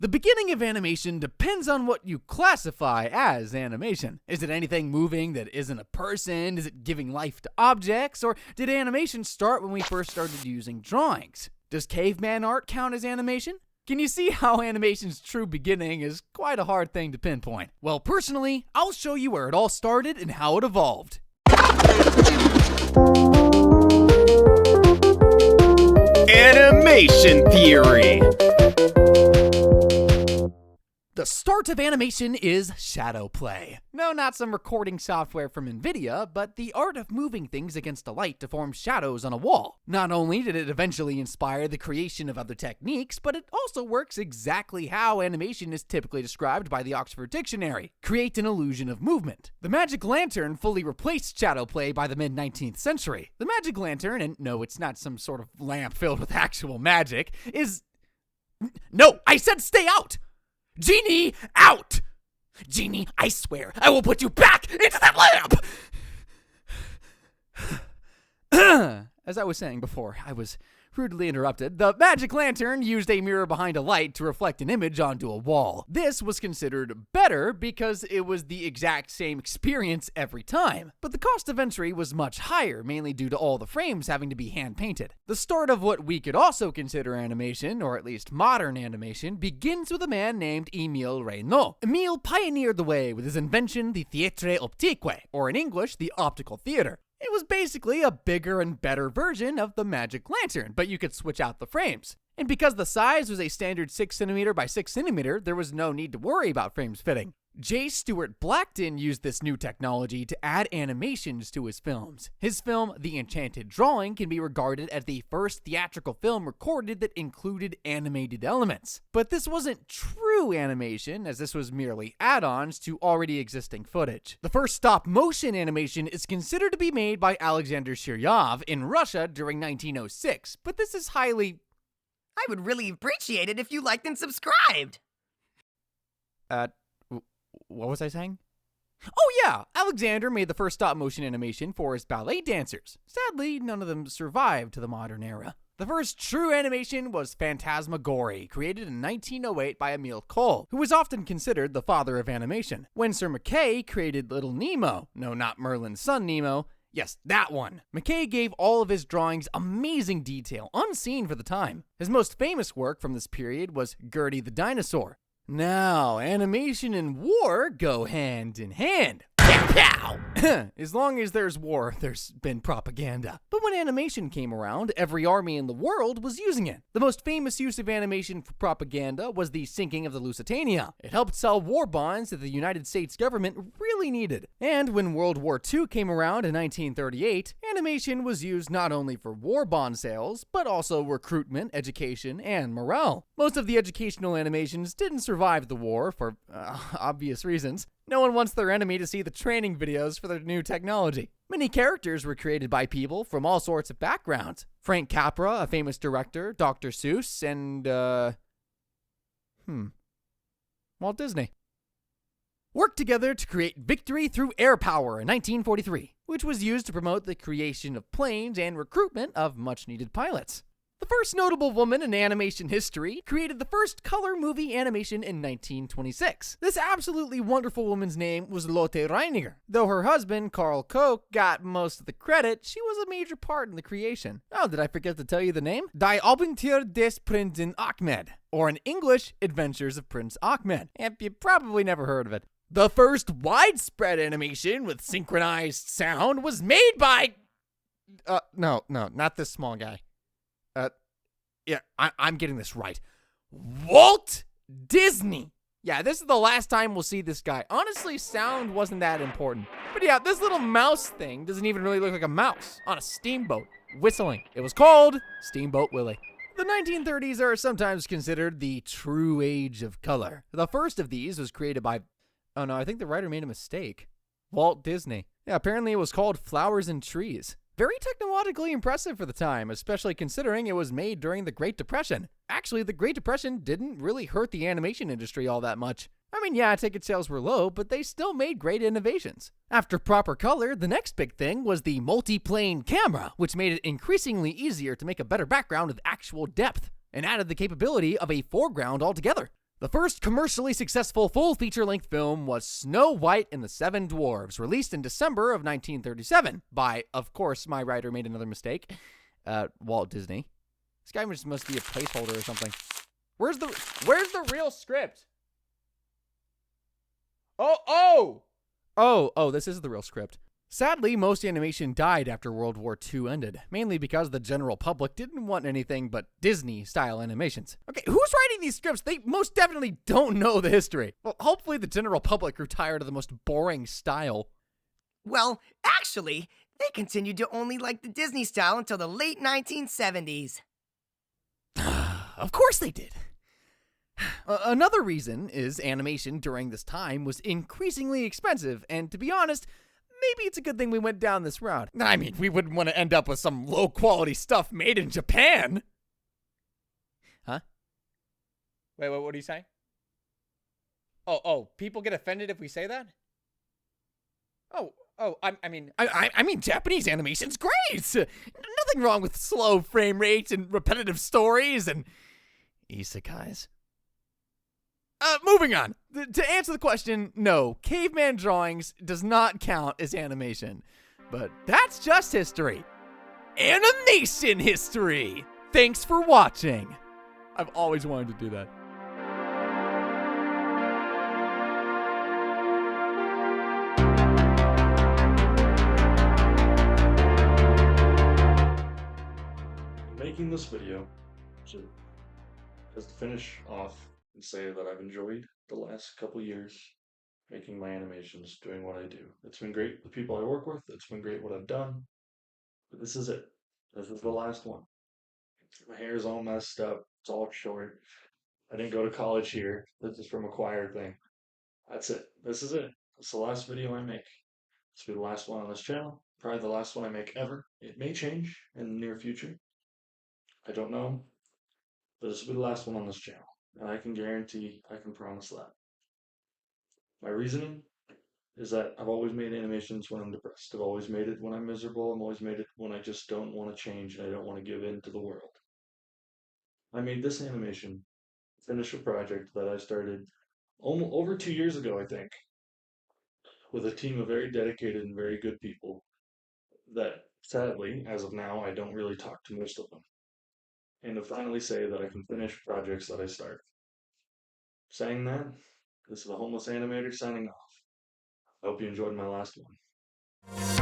The beginning of animation depends on what you classify as animation. Is it anything moving that isn't a person? Is it giving life to objects? Or did animation start when we first started using drawings? Does caveman art count as animation? Can you see how animation's true beginning is quite a hard thing to pinpoint? Well, personally, I'll show you where it all started and how it evolved. Animation theory. The start of animation is shadow play. No, not some recording software from NVIDIA, but the art of moving things against a light to form shadows on a wall. Not only did it eventually inspire the creation of other techniques, but it also works exactly how animation is typically described by the Oxford Dictionary: create an illusion of movement. The magic lantern fully replaced shadow play by the mid-19th century. The magic lantern, and no, it's not some sort of lamp filled with actual magic, is... No, I said stay out! Genie, out! Genie, I swear, I will put you back into that lamp! As I was saying before, I was rudely interrupted. The magic lantern used a mirror behind a light to reflect an image onto a wall. This was considered better because it was the exact same experience every time. But the cost of entry was much higher, mainly due to all the frames having to be hand-painted. The start of what we could also consider animation, or at least modern animation, begins with a man named Émile Reynaud. Émile pioneered the way with his invention, the théâtre optique, or in English, the optical theater. It was basically a bigger and better version of the magic lantern, but you could switch out the frames. And because the size was a standard 6cm by 6cm, there was no need to worry about frames fitting. J. Stuart Blackton used this new technology to add animations to his films. His film, The Enchanted Drawing, can be regarded as the first theatrical film recorded that included animated elements. But this wasn't true animation, as this was merely add-ons to already existing footage. The first stop-motion animation is considered to be made by Alexander Shiryaev in Russia during 1906, but this is highly... I would really appreciate it if you liked and subscribed. What was I saying? Oh yeah, Alexander made the first stop-motion animation for his ballet dancers. Sadly, none of them survived to the modern era. The first true animation was Phantasmagory, created in 1908 by Emile Cole, who was often considered the father of animation. When Sir McKay created Little Nemo, no, not Merlin's son Nemo, yes, that one. McKay gave all of his drawings amazing detail, unseen for the time. His most famous work from this period was Gertie the Dinosaur. Now, animation and war go hand in hand. Pow! As long as there's war, there's been propaganda. But when animation came around, every army in the world was using it. The most famous use of animation for propaganda was the sinking of the Lusitania. It helped sell war bonds that the United States government really needed. And when World War II came around in 1938, animation was used not only for war bond sales, but also recruitment, education, and morale. Most of the educational animations didn't survive the war for obvious reasons. No one wants their enemy to see the training videos for their new technology. Many characters were created by people from all sorts of backgrounds. Frank Capra, a famous director, Dr. Seuss, and, Walt Disney worked together to create Victory Through Air Power in 1943, which was used to promote the creation of planes and recruitment of much-needed pilots. The first notable woman in animation history created the first color movie animation in 1926. This absolutely wonderful woman's name was Lotte Reiniger. Though her husband, Carl Koch, got most of the credit, she was a major part in the creation. Oh, did I forget to tell you the name? Die Abenteuer des Prinzen Ahmed, or in English, Adventures of Prince Ahmed. And you probably never heard of it. The first widespread animation with synchronized sound was made by... No, not this small guy. I'm getting this right. Walt Disney. Yeah, this is the last time we'll see this guy. Honestly, sound wasn't that important. But yeah, this little mouse thing doesn't even really look like a mouse on a steamboat whistling. It was called Steamboat Willie. The 1930s are sometimes considered the true age of color. The first of these was created by... Oh no, I think the writer made a mistake. Walt Disney. Yeah, apparently it was called Flowers and Trees. Very technologically impressive for the time, especially considering it was made during the Great Depression. Actually, the Great Depression didn't really hurt the animation industry all that much. I mean, yeah, ticket sales were low, but they still made great innovations. After proper color, the next big thing was the multi-plane camera, which made it increasingly easier to make a better background with actual depth, and added the capability of a foreground altogether. The first commercially successful full feature-length film was Snow White and the Seven Dwarfs, released in December of 1937 by, of course, my writer made another mistake, Walt Disney. This guy must be a placeholder or something. Where's the real script? Oh, this is the real script. Sadly, most animation died after World War II ended, mainly because the general public didn't want anything but Disney-style animations. Okay, who's writing these scripts? They most definitely don't know the history. Well, hopefully the general public grew tired of the most boring style. Well, actually, they continued to only like the Disney style until the late 1970s. Of course they did. Another reason is animation during this time was increasingly expensive, and to be honest, maybe it's a good thing we went down this route. I mean, we wouldn't want to end up with some low-quality stuff made in Japan. Huh? Wait, what are you saying? Oh, people get offended if we say that? I mean, Japanese animation's great. Nothing wrong with slow frame rates and repetitive stories and isekais. Moving on. To answer the question, no, caveman drawings does not count as animation. But that's just history. Animation history! Thanks for watching. I've always wanted to do that. Making this video just to finish off and say that I've enjoyed the last couple years making my animations, doing what I do. It's been great, the people I work with, it's been great what I've done, but this is it. This is the last one. My hair's all messed up, it's all short. I didn't go to college here. This is from a choir thing. That's it. This is it. It's the last video I make. This will be the last one on this channel. Probably the last one I make ever. It may change in the near future. I don't know. But this will be the last one on this channel. And I can guarantee, I can promise that. My reasoning is that I've always made animations when I'm depressed. I've always made it when I'm miserable. I've always made it when I just don't want to change and I don't want to give in to the world. I made this animation, finish a project that I started almost over 2 years ago, I think, with a team of very dedicated and very good people that, sadly, as of now, I don't really talk to most of them. And to finally say that I can finish projects that I start. Saying that, this is the Homeless Animator signing off. I hope you enjoyed my last one.